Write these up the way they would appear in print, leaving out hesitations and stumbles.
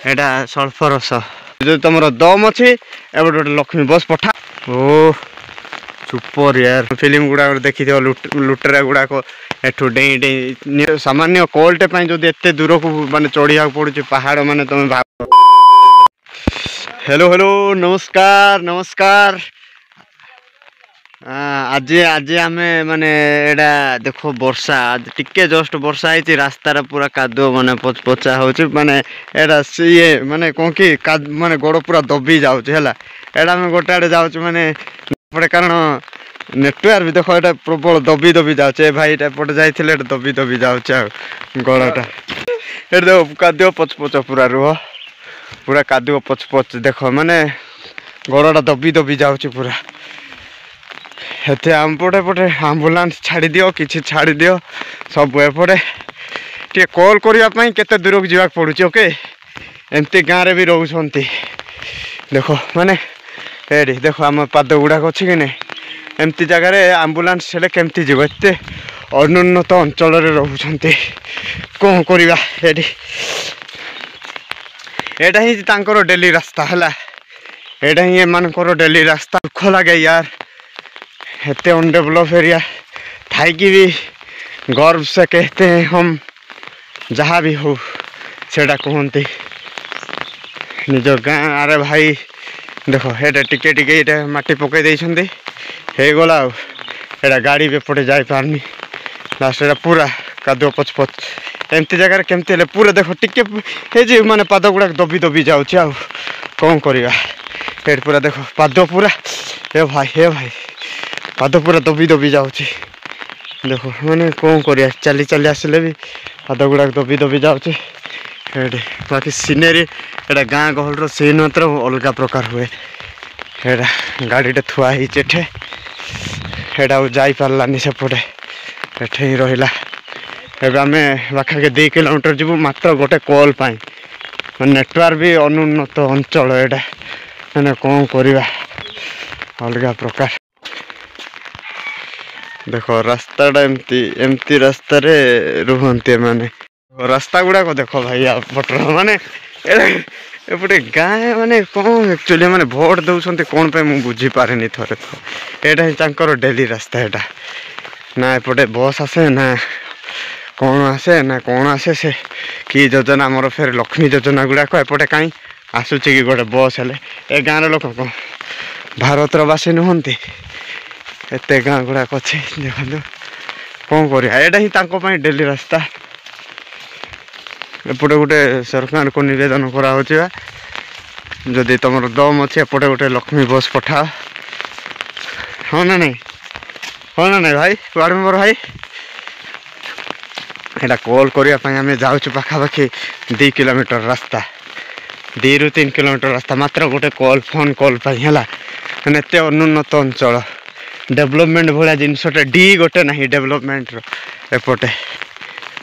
एटा स्वल्प रस जो तुम दम अच्छी एवं गोटे लक्ष्मी बस पठा ओ सुपर यार फिल्म गुड़ा देखी लुटेरा गुड़ाक एठू डेई डेई सामान्य कॉलटे जो एत दूर को माने चढ़िया पड़ुଛି पहाड़ माने तुम भाव। हेलो हेलो नमस्कार नमस्कार। आज आज आम माने एडा देखो वर्षा टिके जस्ट वर्षा है रास्तार पूरा कादुओ माने पोचा हो माने एडा ये माने कौन कि माने गोड़ पूरा दबी जाऊँ है एडा आम गोटे आड़े जाऊँ माने कारण नेटवर्क भी देखो ये प्रबल दबी दबी जाऊे भाई एपटे जाइए दबी दबी जाऊे गलाटा ये देख कादुओ पच पच पूरा रुह पूरा कादुओ पच पच देख माने गड़ाटा दबी दबी जाऊे पूरा हेते आमपटे पटे आम्बुलांस छाड़ी दियो किछि छाड़ी दियो सब एपटे टे कॉल करने केते दूर को जावाक पड़ुछि। ओके एमती गाँव रे भी रोचंती देखो माने एडी देखो आम पाद गुड़ाक अच्छी कि नहीं एमती जगार आम्बुलांस हेले केमती जीव एत अनुन्नत अंचल रोचंती कौन करवा एडी एटा ही तांकर डेली रास्ता है एटा ही एमानकर डेली रास्ता दुख लगे यार एते अनडेवलप एरिया थाईकी भी गर्व से कहते हैं हम जहाँ भी हो सेटा कहते निज गाँ। अरे भाई देखो एटा टिके टिके ये माटी पकई देइछंती हे गला एटा गाड़ी भी एपटे जाई पारनी लास्ट पूरा कादुओ पच पच एमती जगह केमती हेले पूरा देखो टिके हे जे माने पाद गुड़ा दबी दबी जाउछि आ कौन करवा हे पूरा देखो पाद पूरा हे भाई पाद पूरा दबी दबी जाउछि देखो माने कौन करिया चली चली आसिले भी पाद गुड़ा दबी दबी जाउछि हेडे बाकी सीनेरी एटा गाँ गहल सीन मात्र अलग प्रकार हुए एटा गाड़ीटे थुआ ही एठे एटा जाई पारलानी सेपटे एठे ही रहिला एबे आमे पाखापाखि 2 किलोमीटर जीवु मात्र गोटे कॉल पाई नेटवर्क भी अनुन्नत अंचल एटा मैंने कौन करवा अलग प्रकार देखो रास्ताटा एमती एमती रास्ता रे रुहंती माने रास्ता गुड़ाक देखो भाई पटर माने एपटे गाँ माने कौन एक्चुअली माने भोट दौरान कौन पे मुझे बुझी पारे थोड़े एटा ही तांकर डेली रास्ता एटा ना एपटे बस आसे ना कौन आसे ना कौन आसे से कि योजना आमर फेर लक्ष्मी योजना गुड़ाक एपटे कहीं आसूची कि गोटे बस हेले ए गाँव लोक कौन भारतवासी नुहंती एते गाँ गुड़ाक अच्छे देखो कौन करा एटा ही डेली रास्ता एपटे गोटे सरकार को निवेदन करा जदि तुम दम अच्छे एपटे गोटे लक्ष्मी बस पठाओ हाँ ना नहीं भाई वार्ड मेंबर भाई एटा कॉल करने आम जाऊँ पाखापाखि 2 किलोमीटर रास्ता 2 ରୁ 3 किलोमीटर रास्ता मात्र गोटे कॉल फोन कॉल है मैंने एत अनुन्नत अंचल डेवलपमेंट भाया जिनसटे डी गोटे ना डेवलपमेंट एपटे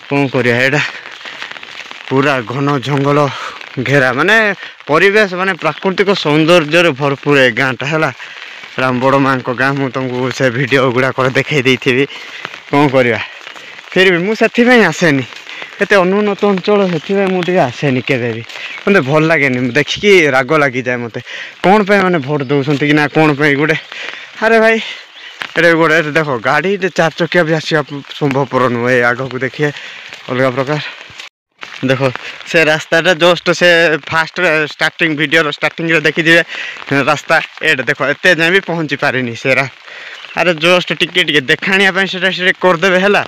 कौन करिया एटा पूरा घन जंगल घेरा माने परिवेश माने प्राकृतिक सौंदर्य भरपूर ए गाँटा है राम बड़ माँ गाँ मुझे तुमको से वीडियो गुड़ा कर देखई देथि कौन करवा फिर भी मुझे आसेनी एत अनुन्नत अंचल से मुझे आसेनी केवे भी मत भल लगे देखिकी राग लगी जाए मत कौन पे मैंने भोट दौरान कि ना कौन पे गोटे अरे भाई ये गोटे देखो गाड़ी 4 चकिया भी आसा संभवपर नुहे आग को देखिए अलग प्रकार देखो से रास्ताटा जस्ट से फास्ट स्टार्टिंग वीडियो स्टार्टिंग देखी थे रास्ता एट देखो एत जाए भी पहुँची पारे से अरे जस्ट टिके देखाणिया से करदे है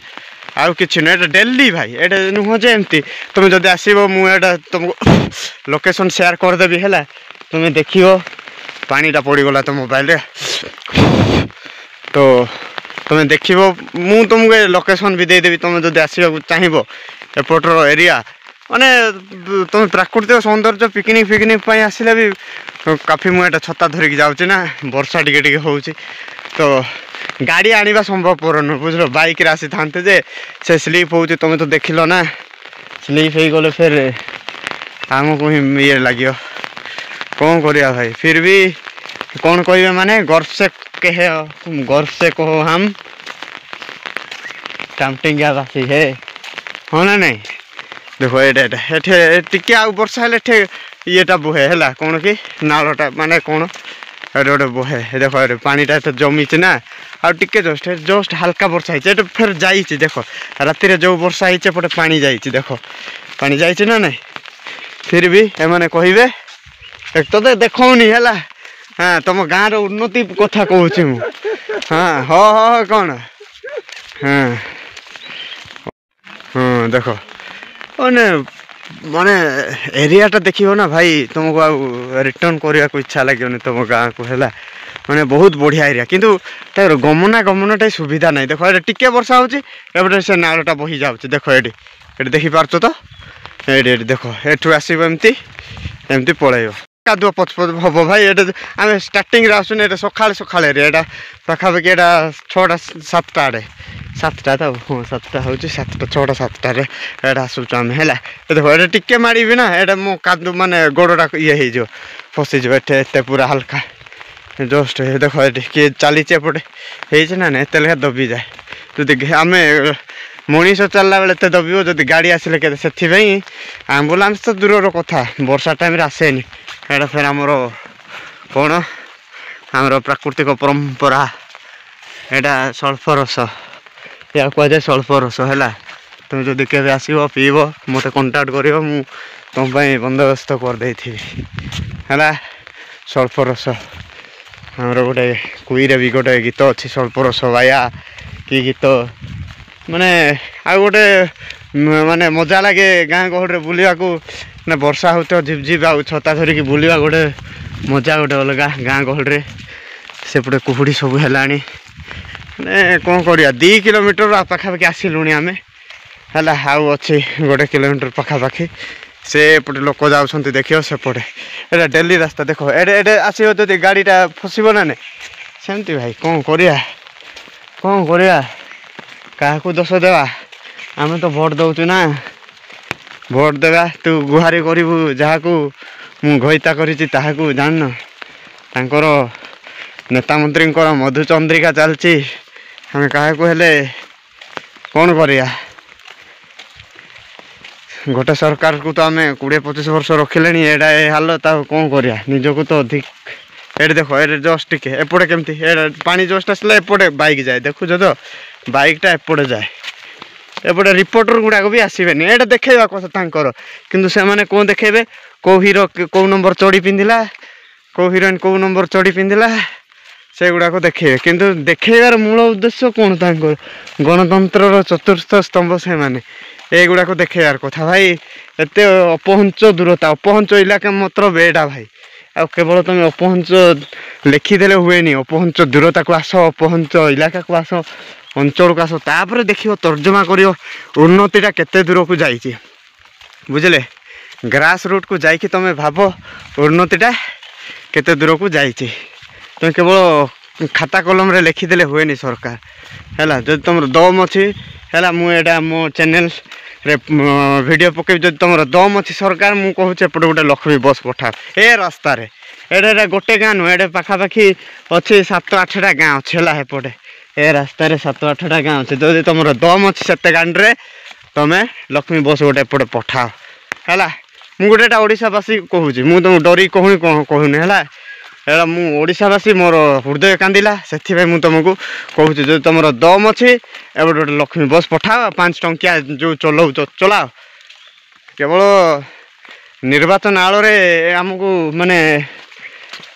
आउ कि डेली भाई ये नुह जे एमती तुम जब आसो मुझे तुमको लोकेशन शेयर करदेवी है तुम देख पानीटा पड़गला तो मोबाइल रे तो तुम देख मु तुमको लोकेशन भी देदेवी तुम जब आसवा चाहब एपटर एरिया माने तुम प्राकृतिक सौंदर्य पिकनिक फिकनिक आसले भी काफी मुझे छता धरिकी जाऊँगी ना वर्षा टिके हो तो गाड़ी आने संभवपर नुह बुझल बाइक आसी था जे से स्लीप हो तुम तो देख लो ना स्लीप हो गले फिर आमको ही ये लगे कौन करिया भाई फिर भी कौन कहे माने गर्व से कहो हम कामटिंगावासी है हाँ ना नहीं देख ये टिके आ वर्षा हेले येटा बोहे है कौन कि नालटा माने कौन गोटे बोहे देख पानीटा तो जमीचे ना आके जस्ट हल्का वर्षा है फिर जाइए देख राति जो वर्षा होपटे पानी जाइए देख पानी जाइए ना नहीं फिर भी एमाने कहे एक तो देखनी है हाँ तुम गाँव उन्नति कथा कहूँ मु हाँ हाँ कौन हाँ हाँ देख माने माने एरियाटा देखो ना भाई तुमको आ रिटर्न करने को इच्छा लगे तुम गाँव को है माने बहुत बढ़िया एरिया किंतु तार गमनाटा सुविधा नहीं देख ये टिके वर्षा होपटे से नालटा बही जाऊँच देख ये देखिपार तो ये देख एठू आसब एमती पलैब कादुआ पचपच हम भाई ये आम स्टार्टिंग आसुन सका सका एरिया पाखापाखि एटा 6टा 7टा आड़े 7टा तो हाँ 7टा हूँ 7टा 6टा 7टार आसूँ आम है देख ये टिके माड़ी ना ये मो कादु माने गोड़टा ये हो फसीज एटे पूरा हल्का जस्ट देख किए चली एपटे ना एत लेखा दबी जाए तो आम मनीष चलला बेले एत दबिव जब गाड़ी आसिले के से आम्बुलांस तो दूर कथा वर्षा टाइम आसेनि एटा फिर आमर कौन आमर प्राकृतिक परंपरा एटा सल्फ रस या कहुए सल्फ रस है तुम जब के आसब पीब मत कंटाक्ट कर तुम बंदोबस्त करदे है सल्फ रस आमर गोटे कुईरे भी गोटे गीत अच्छी सल्फ रस बाया कि गीत माने आ गोटे माने मजा लगे गाँ गहल बुलवा को ना वर्षा हो तो झिपझिप आ छता धरिकी बुलवा गोटे मजा गोटे अलग गाँ गहल सेपटे कुहुड़ी सब है माने कौन करिया 2 किलोमीटर पाखापाखि आसिलुणी आम है आउ अच्छी गोटे किलोमीटर पाखापाखि सेपटे लोक जाऊँ देख सेपटे ये डेली रास्ता देख एडे आसो जो गाड़ीटा फसब ना नहीं सेमती भाई कौन करिया क्या दोष देवा आम तो भोट दौचु ना भोट देवा तू गुहारी करू जहाँ को मुईता कर जान तांकर नेता मंत्री मधुचंद्रिका चलती आम क्या कौन करिया गोटे सरकार को तो आम 20-25 वर्ष रखिले एडा हाल कौन करिया निजको तो अधिक ये देख ये जस्ट टिके एपटे केमती पानी जस्ट आसला एपटे बाइक जाए देखुच तो बाइकटा एपटे जाए एपटे रिपोर्टर गुड़ाक भी आसबेनि ये देखा कथा किंतु से माने कौन देखेबे कौ हीरो कौ नंबर चढ़ी पिंधिला कौ हिरोइन कौ नंबर चढ़ी पिंधिला से गुड़ाक देखेबे किंतु देखेबार मूल उद्देश्य कौन गणतंत्र चतुर्थ स्तंभ से माने एगुड़ाक देखेबार कथा भाई एत अपहंच दूरता अपहंच इलाका मतलब एटा भाई आ केवल तुम अपहंच लिखिदेले हुए अपहंच दूरता को आस अपहंच इलाका को आस अंचल को आस तापर देख तर्जमा कर उन्नतिटा केते दूर को जाइए बुझले ग्रास रूट को जाइए तुम भाव उन्नतिटा केते दूर को जाइए तुम केवल खाता कलम रे लिखिदेले हुए सरकार है जो तुम दम अच्छी है मुझा मो चैनल रे वीडियो पकई जो तुम दम अच्छी सरकार मुझे कहूँ एपटे गोटे लक्ष्मी बस पठा ए रास्तार एडे गोटे गाँ नुह एडे पाखापाखि अच्छी 7-8टा गाँ अच्छे है एपटे ए रास्तार 7-8टा गाँ अच्छे जो तुम दम अच्छी से गाँव में तुम लक्ष्मी बस गोटे एपटे पठाओ है मुझे गोटेटा ओडावासी कहूँ मुझे तुम डरी कहूनी है एटा मुशावासी मोर हृदय कांदिला से तुमको कहूँ जो तुम दम अच्छी एपटे गोटे लक्ष्मी बस पठाओ 5 टंकिया जो चलाओ केवल निर्वाचन आल आमको माने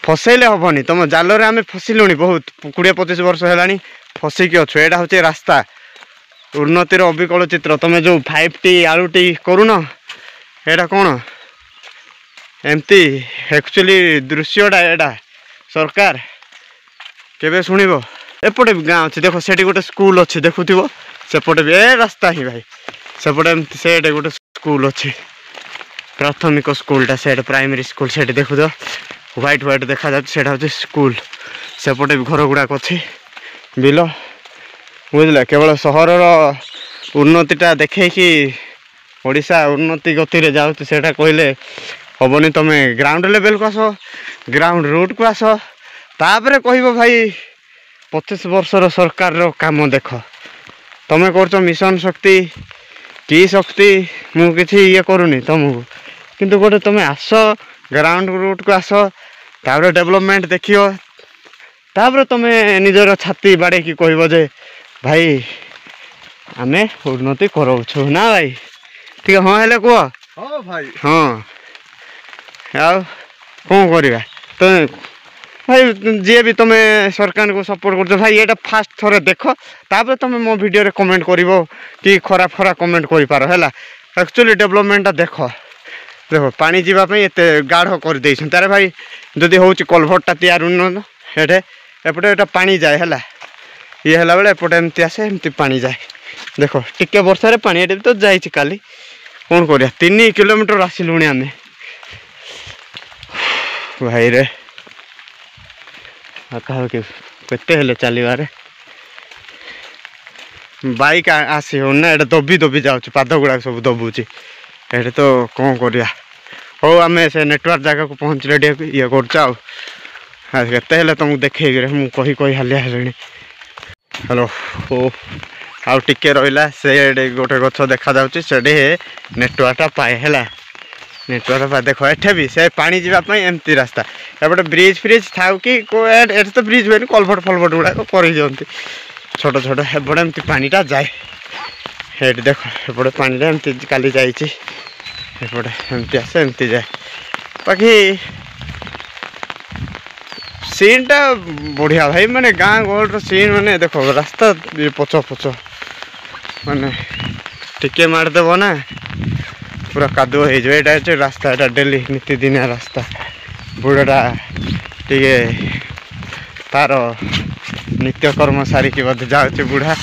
फसैले हेनी तुम जाल आम फसिलुणी बहुत 20-25 वर्ष है फसिकी अच्छु एटा हूँ रास्ता उन्नतिर अविकल चित्र तुम जो 5T आलुटी करून एटा कौन एमती एक्चुअली दृश्यटा एटा सरकार केबे शुणिब एपटे गाँ अच्छे देख से गोटे स्कूल अच्छे देखुव सेपटे भी ए रास्ता ही भाई सेपटे एमती से गोटे स्कूल अच्छे प्राथमिक स्कूलटा से प्राइमरी स्कूल से देखु तो व्हाइट व्हाइट देखा जाता हूँ स्कूल सेपटे भी घर गुड़ाक अच्छे बिल बुझल केवल सहर उन्नतिटा देखे कि ओडिशा उन्नति गति रे जाऊँ सेटा कहले हेनी तुम ग्राउंड लेवल को आस ग्राउंड रूट को आस तापर कह भाई 25 वर्षर सरकार काम देख तुम कर मिशन शक्ति କି ଶକ୍ତି ମୁଁ କିଛି ଇଏ କରୁନି ତମକୁ, କିନ୍ତୁ ଗୋଟେ ତମେ ଆସ ଗ୍ରାଉଣ୍ଡ ରୁଟ୍କୁ ଆସ, ତାପରେ ଡେଭଲପମେଣ୍ଟ ଦେଖିବ, ତାପରେ ତମେ ନିଜର ଛାତି ବାଡ଼େଇକି କହିବ ଯେ ଭାଇ ଆମେ ଉନ୍ନତି କରାଉଛୁ ନା ଭାଇ। ଟିକେ ହଁ ହେଲେ କୁହ। ହଁ ଭାଇ। ହଁ ଆଉ କ'ଣ କରିବା ତମେ ଭାଇ, ଯିଏ ବି ତମେ ସରକାରଙ୍କୁ ସପୋର୍ଟ କରୁଛ ଭାଇ, ଏଇଟା ଫାଷ୍ଟ ଥରେ ଦେଖ, ତାପରେ ତମେ ମୋ ଭିଡ଼ିଓରେ କମେଣ୍ଟ କରିବ କି ଖରାପ କମେଣ୍ଟ କରିପାର ହେଲା। ଆକ୍ଚୁଆଲି ଡେଭଲପମେଣ୍ଟଟା ଦେଖ ପାଣି ଯିବା ପାଇଁ ଏତେ ଗାଢ଼ କରିଦେଇଛନ୍ତି। ତାରେ ଭାଇ ଯଦି ହେଉଛି କଲଭର୍ଟଟା ତିଆରି ଉନ୍ନତ ଏଠେ ଏପଟେ ଏଇଟା ପାଣି ଯାଏ ହେଲା, ଇଏ ହେଲା ବେଳେ ଏପଟେ ଏମିତି ଆସେ, ଏମିତି ପାଣି ଯାଏ। ଦେଖ ଟିକେ ବର୍ଷାରେ ପାଣି ଏଠି ତ ଯାଇଛି କାଲି, କ'ଣ କରିବା 3 କିଲୋମିଟର ଆସିଲୁଣି ଆମେ ଭାଇରେ। ପାଖାପାଖି କେତେ ହେଲେ ଚାଲିବାରେ, ବାଇକ୍ ଆସି ହେଉନି ନା, ଏଇଟା ଦବି ଦବି ଯାଉଛି, ପାଦ ଗୁଡ଼ାକ ସବୁ ଦବୁଛି ଏଠି ତ କ'ଣ କରିବା। ହଉ ଆମେ ସେ ନେଟୱାର୍କ ଜାଗାକୁ ପହଞ୍ଚିଲେ ଟିକେ ଇଏ କରୁଛ ଆଉ କେତେ ହେଲେ ତମକୁ ଦେଖେଇକିରେ ମୁଁ କହି ହାଲିଆ ହେଲିଣି। ହ୍ୟାଲୋ ଓ ଆଉ ଟିକେ ରହିଲା, ସେ ଗୋଟେ ଗଛ ଦେଖାଯାଉଛି, ସେଠି ନେଟୱାର୍କଟା ପାଏ ହେଲା। ନେଟୱାର୍କ ପାଏ ଦେଖ, ଏଠି ବି ସେ ପାଣି ଯିବା ପାଇଁ ଏମିତି ରାସ୍ତା, ଏପଟେ ବ୍ରିଜ୍ ଫ୍ରିଜ୍ ଥାଉ କି ଏଠି ତ ବ୍ରିଜ୍ ହୁଏନି, କଲଭର୍ଟ ଫଲଭର୍ଟ ଗୁଡ଼ାକ କରିଦିଅନ୍ତି ଛୋଟ ଛୋଟ, ଏପଟେ ଏମିତି ପାଣିଟା ଯାଏ। ଏଠି ଦେଖ ଏପଟେ ପାଣିଟା ଏମିତି କାଲି ଯାଇଛି, ଏପଟେ ଏମିତି ଆସେ ଏମିତି ଯାଏ। ବାକି ସିନ୍ଟା ବଢ଼ିଆ ଭାଇ, ମାନେ ଗାଁ ଗହଳିର ସିନ୍, ମାନେ ଦେଖ ରାସ୍ତା ପଛ ମାନେ ଟିକେ ମାରିଦେବ ନା ପୁରା କାଦୁଅ ହେଇଯିବ। ଏଇଟା ହେଉଛି ରାସ୍ତା, ଏଇଟା ଡେଲି ନିତିଦିନିଆ ରାସ୍ତା। ବୁଢ଼ାଟା ଟିକେ ତାର ନିତ୍ୟକର୍ମ ସାରିକି ବୋଧେ ଯାଉଛି ବୁଢ଼ା।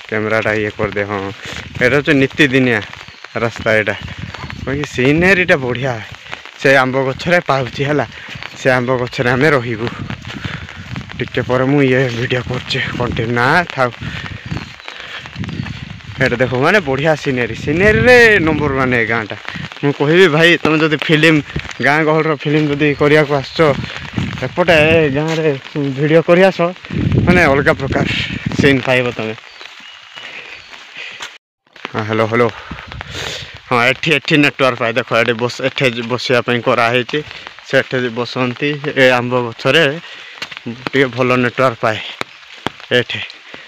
କ୍ୟାମେରାଟା ଇଏ କରିଦେ। ହଁ ଏଇଟା ହେଉଛି ନିତିଦିନିଆ ରାସ୍ତା, ଏଇଟା ବାକି ସିନେରୀଟା ବଢ଼ିଆ। ସେ ଆମ୍ବ ଗଛରେ ପାଉଛି ହେଲା, ସେ ଆମ୍ବ ଗଛରେ ଆମେ ରହିବୁ। ଟିକେ ପରେ ମୁଁ ଇଏ ଭିଡ଼ିଓ କରୁଛି କଣ୍ଟିନ୍ୟୁ, ନା ଥାଉ। ଏଇଟା ଦେଖ ମାନେ ବଢ଼ିଆ ସିନେରୀରେ ନମ୍ବର 1 ଏ ଗାଁଟା। ମୁଁ କହିବି ଭାଇ, ତମେ ଯଦି ଫିଲ୍ମ ଗାଁ ଗହଳିର ଫିଲ୍ମ ଯଦି କରିବାକୁ ଆସିଛ ଏପଟେ ଗାଁରେ ଭିଡ଼ିଓ କରି ଆସ, ମାନେ ଅଲଗା ପ୍ରକାର ସିନ୍ ପାଇବ ତମେ। ହଁ ହ୍ୟାଲୋ ହଁ ଏଠି ନେଟୱାର୍କ ପାଏ। ଦେଖ ଏଠି ବସିବା ପାଇଁ କରାହେଇଛି, ସେଠି ବସନ୍ତି ଏ ଆମ୍ବ ଗଛରେ, ଟିକେ ଭଲ ନେଟୱାର୍କ ପାଏ ଏଠି।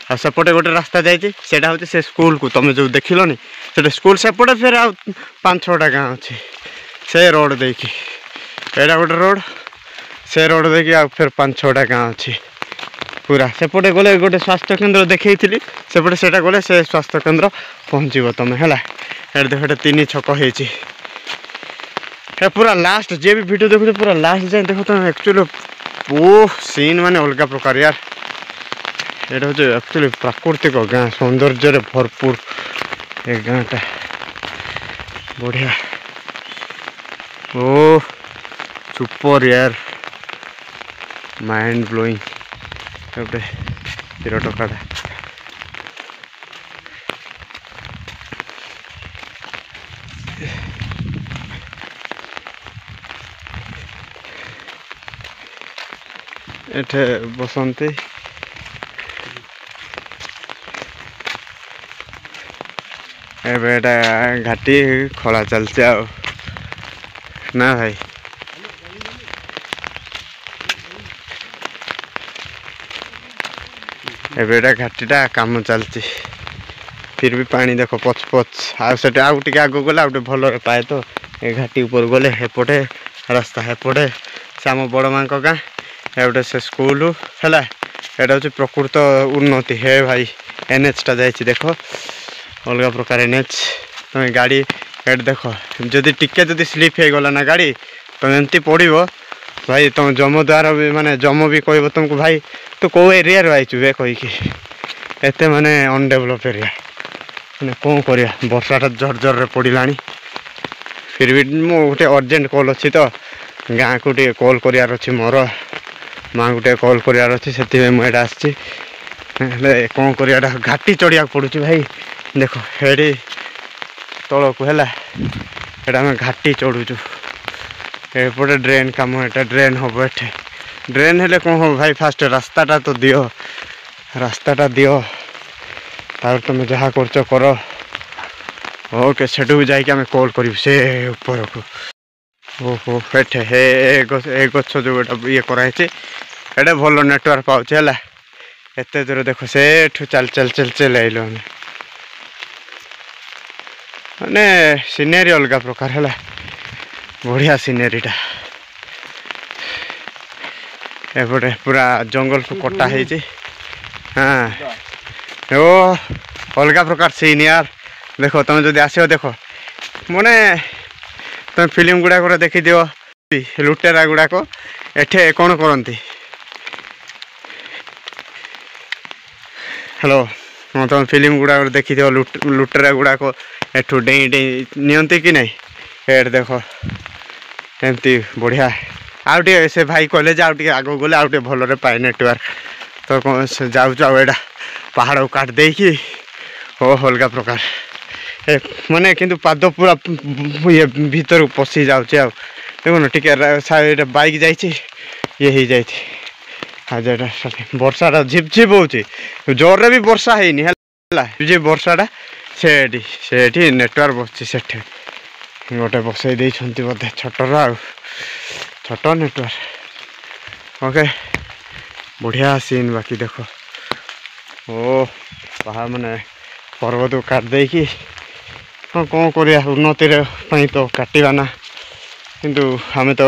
ଆଉ ସେପଟେ ଗୋଟେ ରାସ୍ତା ଯାଇଛି, ସେଇଟା ହେଉଛି ସେ ସ୍କୁଲକୁ, ତମେ ଯେଉଁ ଦେଖିଲନି ସେଟା ସ୍କୁଲ। ସେପଟେ ଫେର ଆଉ 5-6ଟା ଗାଁ ଅଛି ସେ ରୋଡ଼ ଦେଇକି, ଏଇଟା ଗୋଟେ ରୋଡ଼, ସେ ରୋଡ଼ ଦେଇକି ଆଉ ଫେର 5-6ଟା ଗାଁ ଅଛି ପୁରା। ସେପଟେ ଗଲେ ଗୋଟେ ସ୍ୱାସ୍ଥ୍ୟକେନ୍ଦ୍ର ଦେଖେଇଥିଲି, ସେପଟେ ସେଇଟା ଗଲେ ସେ ସ୍ୱାସ୍ଥ୍ୟକେନ୍ଦ୍ର ପହଞ୍ଚିବ ତମେ ହେଲା। ଏଠି ଦେଖ 3 ଛକ ହେଇଛି, ପୁରା ଲାଷ୍ଟ। ଯିଏ ବି ଭିଡ଼ିଓ ଦେଖୁଛ ପୁରା ଲାଷ୍ଟ ଯାଏଁ ଦେଖ ତମେ। ଆକ୍ଚୁଆଲି ସିନ୍ ମାନେ ଅଲଗା ପ୍ରକାର ୟାର। ଏଇଟା ହେଉଛି ଆକ୍ଚୁଆଲି ପ୍ରାକୃତିକ ଗାଁ, ସୌନ୍ଦର୍ଯ୍ୟରେ ଭରପୁର ଏ ଗାଁଟା, ବଢ଼ିଆ। ଓ ସୁପର ୟାର, ମାଇଣ୍ଡ ବ୍ଲୋଇଂ। ଗୋଟେ 0 ଟଙ୍କାଟା ଏଠି ବସନ୍ତି। ଏବେ ଏଇଟା ଘାଟି ଖୋଳା ଚାଲିଛି ଆଉ ନା ଭାଇ। ଏବେ ଏଇଟା ଘାଟିଟା କାମ ଚାଲିଛି, ଫିର ବି ପାଣି ଦେଖ ପଛ ଆଉ ସେଠି ଆଉ ଟିକେ ଆଗକୁ ଗଲେ ଆଉ ଟିକେ ଭଲରେ ପାଏ। ତ ଏ ଘାଟି ଉପରକୁ ଗଲେ ଏପଟେ ରାସ୍ତା, ଏପଟେ ସେ ଆମ ବଡ଼ ମାଙ୍କ ଗାଁ, ଏପଟେ ସେ ସ୍କୁଲ ହେଲା। ଏଇଟା ହେଉଛି ପ୍ରକୃତ ଉନ୍ନତି। ହେ ଭାଇ NHଟା ଯାଇଛି ଦେଖ, ଅଲଗା ପ୍ରକାର NH। ତମେ ଗାଡ଼ି ଏଠି ଦେଖ, ଯଦି ଟିକେ ଯଦି ସ୍ଲିପ୍ ହେଇଗଲା ନା ଗାଡ଼ି, ତମେ ଏମିତି ପଡ଼ିବ ଭାଇ, ତମ ଜମଦ୍ୱାର ବି ମାନେ ଜମ ବି କହିବ ତୁମକୁ, ଭାଇ ତୁ କେଉଁ ଏରିଆରୁ ଆଇଛୁ ବେ କହିକି। ଏତେ ମାନେ ଅନଡେଭଲପ୍ ଏରିଆ, ମାନେ କ'ଣ କରିବା। ବର୍ଷାଟା ଝରଝରରେ ପଡ଼ିଲାଣି, ଫିର ବି ମୁଁ ଗୋଟେ ଅର୍ଜେଣ୍ଟ କଲ୍ ଅଛି ତ ଗାଁକୁ ଟିକେ କଲ୍ କରିବାର ଅଛି, ମୋର ମାଆଙ୍କୁ ଟିକେ କଲ୍ କରିବାର ଅଛି, ସେଥିପାଇଁ ମୁଁ ଏଇଟା ଆସିଛି। ହେଲେ କ'ଣ କରିବା, ଏଇଟା ଘାଟି ଚଢ଼ିବାକୁ ପଡ଼ୁଛି ଭାଇ। ଦେଖ ଏଠି ତଳକୁ ହେଲା, ଏଇଟା ଆମେ ଘାଟି ଚଢ଼ୁଛୁ। ଏପଟେ ଡ୍ରେନ୍ କାମ, ଏଇଟା ଡ୍ରେନ୍ ହେବ ଏଠି। ड्रेन हेले कौन हो भाई फास्ट रास्ताटा तो दियो रास्ताटा दियो तार तुम जहाँ कर ओके सेठू जाकि आम कॉल कर से ऊपर को ओहो एठे हे गछ जो गोटा ये कराई एटे भल नेटवर्क पाँच है एत दूर देख सेठू चल चल चल चल आइल माने सीनेरी अलग प्रकार है बढ़िया सीनेरीटा एपटे पूरा जंगल को कटा है हाँ ओ अलग प्रकार सीन यार देखो तुम जो आस देख माने तुम फिल्म गुड़ाक देखी दियो लुटेरा गुड़ाक एठे कौन करती हेलो हाँ तुम फिल्म गुड़ाक देखी दियो लुटेरा गुड़ाक एठू डेई डेई नियंती कि नहीं एट देख एमती बढ़िया आउटे से भाई कहले आगे आग गले आउटे भलरे पाए नेटवर्क तो कौन से जाऊ एटा पहाड़ काट दे कि हो अलग प्रकार माने किंतु पाद पूरा ये भीतर पशि जाऊे देखुन टे बाइक जाइए ये हो जाए आज वर्षाटा झिप झिप हो जोर भी वर्षा है जी वर्षाटा से नेटवर्क बस गोटे बसई बोधे छोटर छोट नेटवर्क ओके बढ़िया सीन बाकी देख ओ पहाड़ माने पर्वत को काट दे कि हाँ कौन करिया उन्नति तो काटिबा ना किंतु आम तो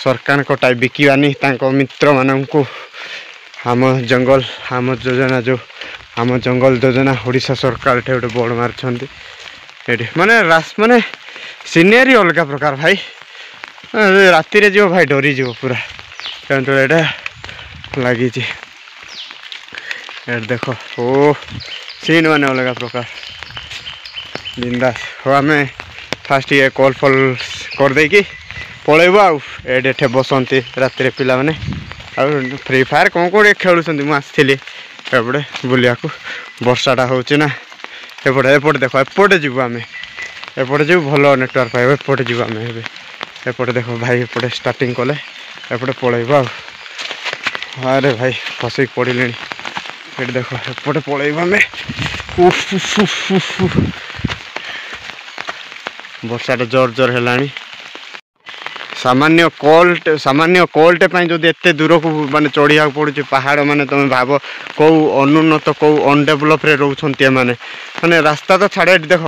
सरकार कटाई बिकवानी मित्र मानू आम जंगल आम योजना जो आम जंगल योजना ओडिशा सरकार गोटे बोर्ड मार्च माने माने सीनेरी अलग प्रकार भाई राति रे जो भाई डरी जीव पूरा एटा लगी देख ओ सीन माने अलग प्रकार बिंदास हो आम फास्ट ये कॉल फल कर दे कि पलैब आठे बसती राति पिला माने फ्री फायर कौन कौन खेलुँच मुझे एपटे बुलिया वर्षाटा होना एपटे एपटे देख एपटे जीव आम एपटे जीव भल नेटवर्क पाइब एपटे जीव आम एपटे देख भाई एपटे स्टार्टिंग कले एपटे पलैब अरे भाई फसिक पड़े ये देख एपटे पलैब आम वर्षाटा जोर जोर है सामान्य कॉल्टे जब एत दूर को माने चढ़िया पड़ुଛି पहाड़ माने तुम भाव कौ अनुन्नत कौ अनडेभलप रोचे माने रास्ता तो छाड़ देख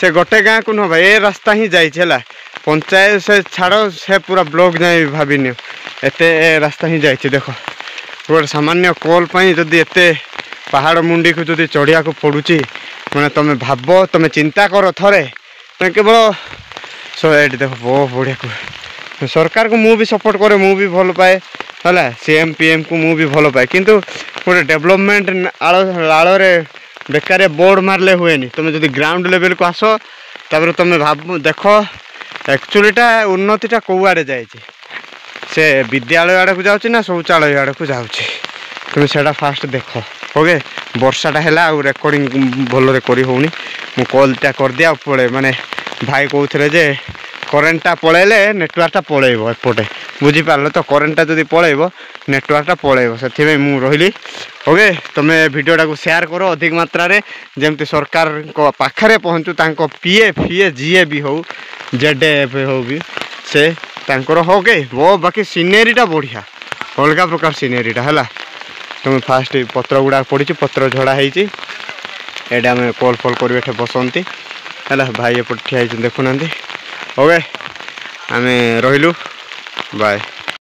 से गोटे गाँ को नुह ए रास्ता ही जाइए पंचायत से छाड़ से पूरा ब्लॉक जाए भाविनि एत रास्ता ही जाइए देख गोटे सामान्य कॉल जदि एत पहाड़ मुंडी को जदि चढ़िया को पड़ुଛି माने तुम भाव तुम चिंता कर थरे केवल सो एट देख बहुत बढ़िया सरकार को मुझे सपोर्ट करे मु भी भल पाए है सीएम पीएम को मु भी भल पाए किंतु गोटे डेवलपमेंट आड़ बेकार बोर्ड मारले हुए तुम जब ग्राउंड लेवल को आस तापर तुम भाव देख एक्चुअलीटा उन्नतिटा कौआड़े जाए से विद्यालय आड़ को जाऊँ ना शौचालय आड़ को जाऊँ तुम से फास्ट देख ओके वर्षाटा है रेकर्डिंग भल करी होनी मु कॉलटा कर दिया पड़े माने भाई कहते जे करेन्टा पलैले नेटवर्कटा पलैब एपटे बुझीपार तो करेन्टा जब पलैब नेटवर्कटा पलैब से मुझे रही ओके तुम्हें वीडियोटा को शेयर करो अधिक मात्रा रे जमती सरकार पाखरे पहुँचू तांको पीए फीए जीए भी हो जेडएफ हो भी से तांकर ओके वो बाकी सीनेरीटा बढ़िया अलग प्रकार सीनेरीटा है तुम फास्ट पत्र गुड़ा पड़ी पत्र झड़ा होती एटा आम कॉल फल कर बसंती है भाई एपट ठिया देखुना ओके आम रही बाय।